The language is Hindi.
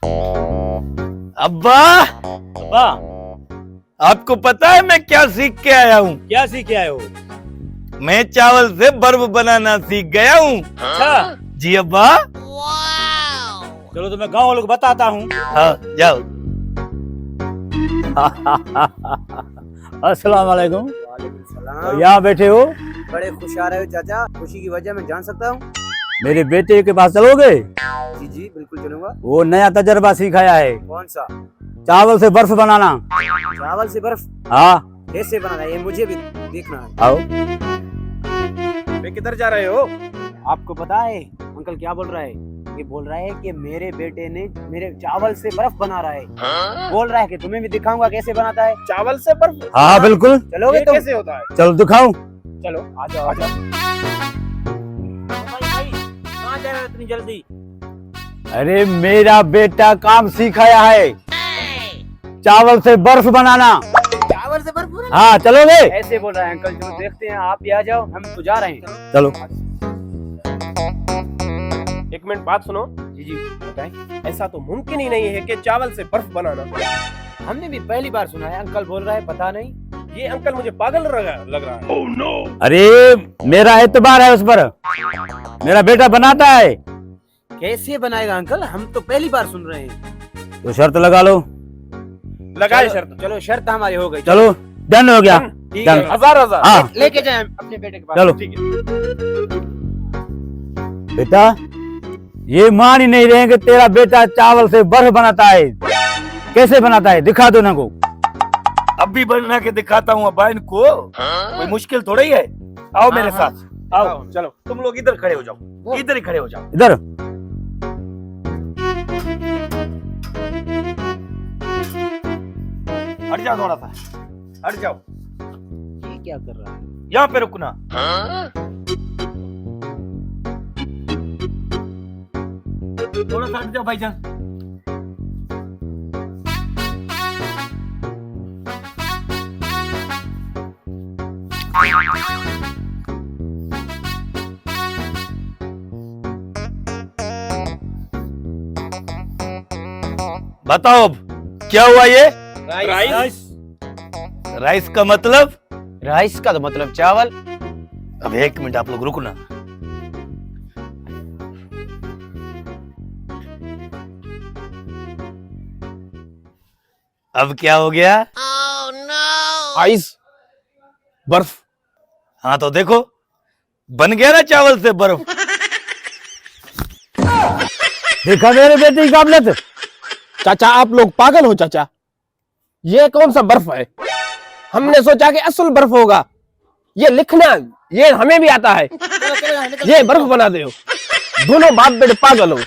अब्बा, अब्बा, आपको पता है मैं क्या सीख के आया हूँ? क्या सीख के आए हो? मैं चावल से बर्फ बनाना सीख गया हूँ। अच्छा, जी अब्बा। चलो तो मैं गाँव वालों को बताता हूँ। हाँ जाओ। अस्सलाम वालेकुम। सलाम। यहाँ बैठे हो? बड़े खुश आ रहे हो चाचा, खुशी की वजह मैं जान सकता हूँ? मेरे बेटे के पास चलोगे? जी जी बिल्कुल चलूंगा। वो नया तजर्बा सिखाया है, कौन सा? चावल से बर्फ बनाना। चावल से बर्फ हाँ, कैसे बनाना है ये मुझे भी देखना है। आओ। वे किधर जा रहे हो? आपको पता है अंकल क्या बोल रहा है? ये बोल रहा है कि मेरे बेटे ने मेरे चावल से बर्फ बना रहा है। बोल रहा है कि तुम्हें भी दिखाऊंगा कैसे बनाता है चावल से बर्फ। हाँ बिल्कुल, चलोगे तुम? कैसे होता है? चलो दिखाऊं। चलो आ जाओ आ जाओ। भाई कहाँ जा रहे हो इतनी जल्दी? अरे मेरा बेटा काम सिखाया है, चावल से बर्फ बनाना। चावल से बर्फ बनाना? हाँ चलोगे? ऐसे बोल रहा है अंकल, जो देखते हैं आप भी आ जाओ, हम तो जा रहे हैं। चलो। एक मिनट बात सुनो। जी जी बताएं। ऐसा तो मुमकिन ही नहीं है कि चावल से बर्फ बनाना। हमने भी पहली बार सुना है, अंकल बोल रहा है पता नहीं। ये अंकल मुझे पागल लग रहा है। Oh, no. अरे मेरा एतबार है उस पर, मेरा बेटा बनाता है। कैसे बनाएगा अंकल? हम तो पहली बार सुन रहे हैं। तो शर्त लगा लो। लगाए चलो, शर्त। चलो शर्त हमारी हो गई। चलो डन हो गया। ठीक चल। है, हजार हजार। हाँ लेके जाए अपने बेटे के पास। चलो। ठीक है। बेटा, ये मान ही नहीं रहे कि तेरा बेटा चावल से बर्फ बनाता है। कैसे बनाता है दिखा दो ना को। अभी बना के दिखाता हूँ अब्बा इनको। कोई मुश्किल थोड़ा ही है। आओ मेरे हाँ, साथ आओ। चलो। तुम लोग इधर खड़े हो जाओ, इधर ही खड़े हो जाओ। इधर। हट जाओ थोड़ा सा, हट जाओ। ये क्या कर रहा है? यहाँ पे रुकना। थोड़ा सा हट जाओ भाईजान। बताओ अब क्या हुआ ये? राइस। राइस का मतलब? राइस का तो मतलब चावल। अब एक मिनट आप लोग रुकना। अब क्या हो गया? आइस, बर्फ। हाँ तो देखो, बन गया ना चावल से बर्फ। देखा मेरे बेटे की काबिलियत। चाचा आप लोग पागल हो चाचा, ये कौन सा बर्फ है? हमने सोचा कि असल बर्फ होगा। ये लिखना ये हमें भी आता है। ये बर्फ बना दे हो। दोनों बाप बेटे पागल हो।